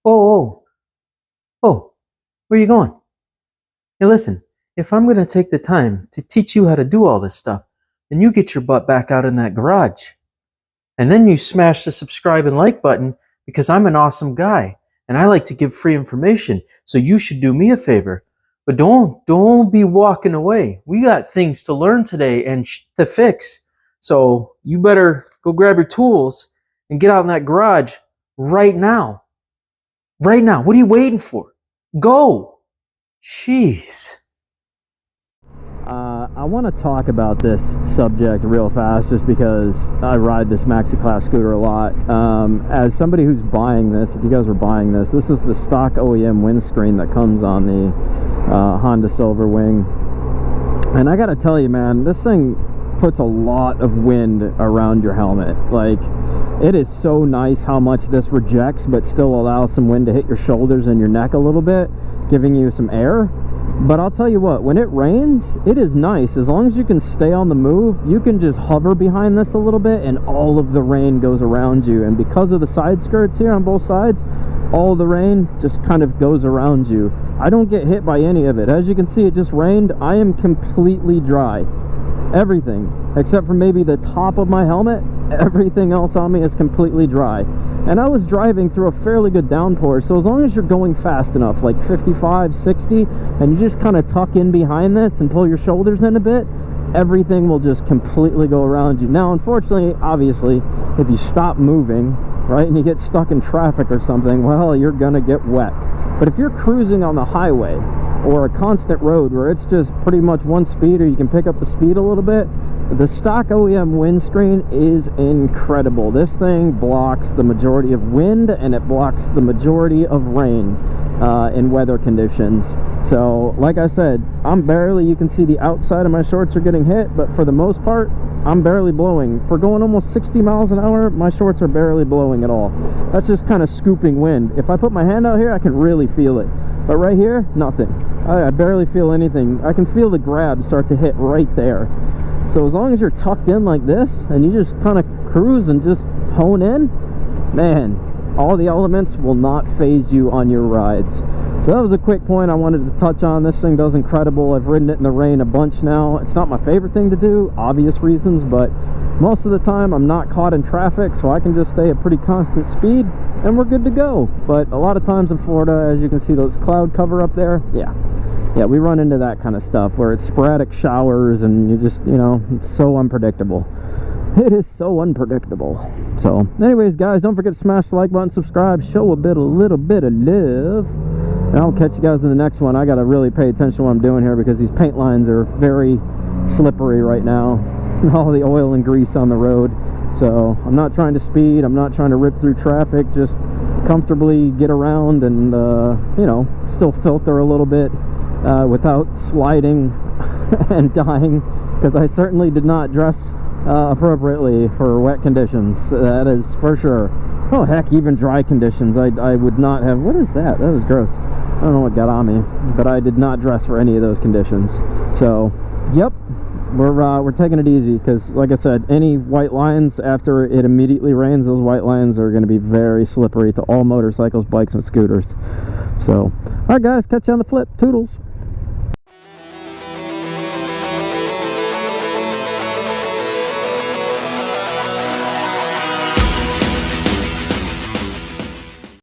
Oh, oh, where are you going? Hey, listen, if I'm going to take the time to teach you how to do all this stuff, then you get your butt back out in that garage. And then you smash the subscribe and like button because I'm an awesome guy and I like to give free information. So you should do me a favor. But don't be walking away. We got things to learn today and to fix. So you better go grab your tools and get out in that garage right now. Right now. What are you waiting for? Go. Jeez. I want to talk about this subject real fast just because I ride this maxi class scooter a lot. As somebody who's buying this, if you guys were buying this is the stock OEM windscreen that comes on the Honda Silverwing. And I gotta tell you, man, this thing puts a lot of wind around your helmet. Like, it is so nice how much this rejects but still allows some wind to hit your shoulders and your neck a little bit, giving you some air. But I'll tell you what, when it rains, it is nice. As long as you can stay on the move, you can just hover behind this a little bit and all of the rain goes around you. And because of the side skirts here on both sides, all the rain just kind of goes around you. I don't get hit by any of it. As you can see, it just rained. I am completely dry. Everything, except for maybe the top of my helmet, everything else on me is completely dry. And I was driving through a fairly good downpour, so as long as you're going fast enough, like 55, 60, and you just kind of tuck in behind this and pull your shoulders in a bit, everything will just completely go around you. Now, unfortunately, obviously, if you stop moving, right, and you get stuck in traffic or something, well, you're gonna get wet. But if you're cruising on the highway, or a constant road where it's just pretty much one speed, or you can pick up the speed a little bit, the stock OEM windscreen is incredible. This thing blocks the majority of wind and it blocks the majority of rain in weather conditions. So like I said, you can see the outside of my shorts are getting hit, but for the most part, I'm barely blowing. For going almost 60 miles an hour, my shorts are barely blowing at all. That's just kind of scooping wind. If I put my hand out here, I can really feel it. But right here, nothing. I barely feel anything. I can feel the grab start to hit right there. So as long as you're tucked in like this and you just kind of cruise and just hone in, man, all the elements will not phase you on your rides. So that was a quick point I wanted to touch on. This thing does incredible. I've ridden it in the rain a bunch now. It's not my favorite thing to do, obvious reasons, but most of the time I'm not caught in traffic, so I can just stay at pretty constant speed and we're good to go. But a lot of times in Florida, as you can see those cloud cover up there, yeah, we run into that kind of stuff where it's sporadic showers and you just, you know, it's so unpredictable. It is so unpredictable. So anyways, guys, don't forget to smash the like button, subscribe, show a little bit of love, and I'll catch you guys in the next one. I gotta really pay attention to what I'm doing here because these paint lines are very slippery right now. All the oil and grease on the road. So I'm not trying to speed, I'm not trying to rip through traffic, just comfortably get around and you know, still filter a little bit without sliding and dying, because I certainly did not dress appropriately for wet conditions, that is for sure. Oh heck, even dry conditions I would not have. What is that? That is gross. I don't know what got on me, but I did not dress for any of those conditions. So yep, we're taking it easy because, like I said, any white lines after it immediately rains, those white lines are going to be very slippery to all motorcycles, bikes, and scooters. So alright guys, catch you on the flip. Toodles.